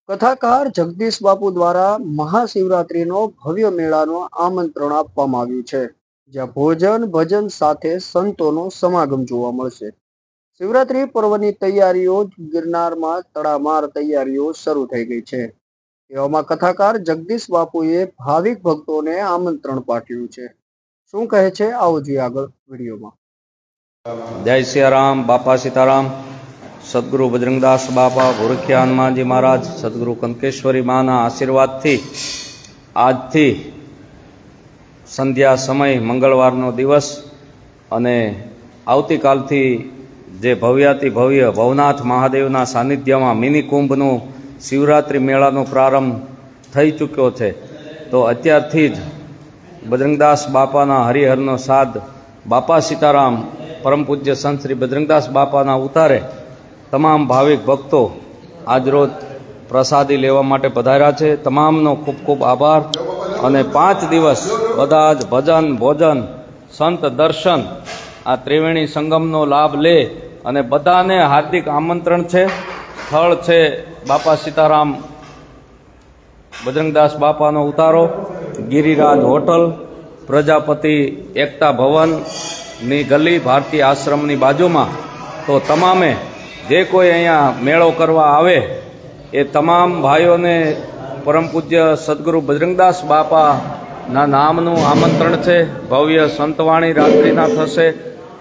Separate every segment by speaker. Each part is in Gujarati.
Speaker 1: કથાકાર જગદીશ બાપુ દ્વારા મહાશિવરાત્રીનો ભવ્ય મેળાનું આમંત્રણ આપવામાં આવ્યું છે, જ્યાં ભોજન ભજન સાથે સંતોનો સમાગમ જોવા મળશે. શિવરાત્રી પર્વની તૈયારીઓ ગિરનારમાં તડામાર તૈયારીઓ શરૂ થઈ ગઈ છે. એવામાં કથાકાર જગદીશ બાપુએ ભાવિક ભક્તોને આમંત્રણ પાઠવ્યું છે. શું કહે છે, આવો જોઈએ આગળ વિડીયોમાં.
Speaker 2: જય સિયારામ, બાપા સીતારામ. સદગુરુ બજરંગદાસ બાપા, ભુરખિયા હનુમાનજી મહારાજ, સદગુરુ કંકેશ્વરી માના આશીર્વાદથી આજથી સંધ્યા સમય મંગળવારનો દિવસ અને આવતીકાલથી જે ભવ્યાતિ ભવ્ય ભવનાથ મહાદેવના સાનિધ્યમાં મિની કુંભનું શિવરાત્રિ મેળાનો પ્રારંભ થઈ ચૂક્યો છે. તો અત્યારથી જ બજરંગદાસ બાપાના હરિહરનો સાદ બાપા સીતારામ પરમ પૂજ્ય સંત શ્રી બજરંગદાસ બાપાના ઉતારે તમામ ભાવિક ભક્તો આજરોજ પ્રસાદી લેવા માટે પધાર્યા છે. તમામનો ખૂબ ખૂબ આભાર. અને 5 દિવસ બધા જ ભજન ભોજન સંત દર્શન આ ત્રિવેણી સંગમનો લાભ લે અને બધાને હાર્દિક આમંત્રણ છે. સ્થળ છે બાપા સીતારામ બજરંગદાસ બાપાનો ઉતારો, ગિરિરાજ હોટલ, પ્રજાપતિ એકતા ભવનની ગલી, ભારતીય આશ્રમની બાજુમાં. તો તમામે જે કોઈ અહીંયા મેળો કરવા આવે એ તમામ ભાઈઓને પરમ પૂજ્ય સદગુરુ બજરંગદાસ બાપાના નામનું આમંત્રણ છે. ભવ્ય સંતવાણી રાત્રિના થશે,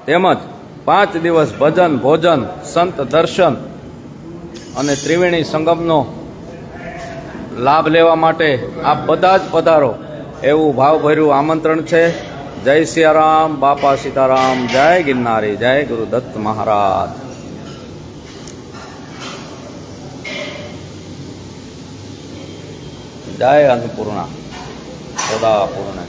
Speaker 2: તેમજ 5 દિવસ ભજન ભોજન સંત દર્શન અને ત્રિવેણી સંગમનો લાભ લેવા માટે આપ બધા જ પધારો એવું ભાવભર્યું આમંત્રણ છે. જય સિયારામ, બાપા સીતારામ, જય ગિરનારી, જય ગુરુદત્ત મહારાજ. જય અન્નપૂર્ણા સદા પૂર્ણ.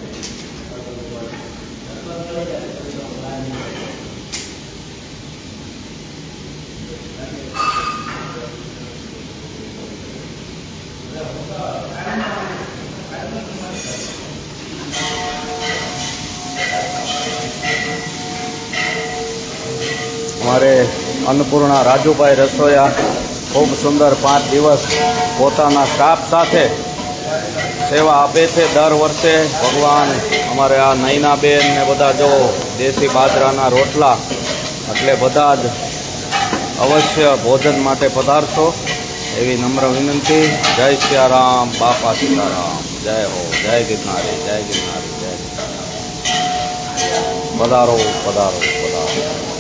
Speaker 2: અમારે અન્નપૂર્ણા રાજુભાઈ રસોયા ખૂબ સુંદર 5 દિવસ પોતાના સ્ટાફ સાથે સેવા આપે છે. દર વર્ષે ભગવાન અમારે આ નૈનાબેન ને બધા જો દેશી બાજરાના રોટલા, એટલે બધા જ અવશ્ય ભોજન માટે પધારશો એવી નમ્ર વિનંતી. જય સિયારામ, બાપા સીતારામ, જય હો, જય ગિરનારી, જય ગિરનારી, જય પધારો પધારો પધારો.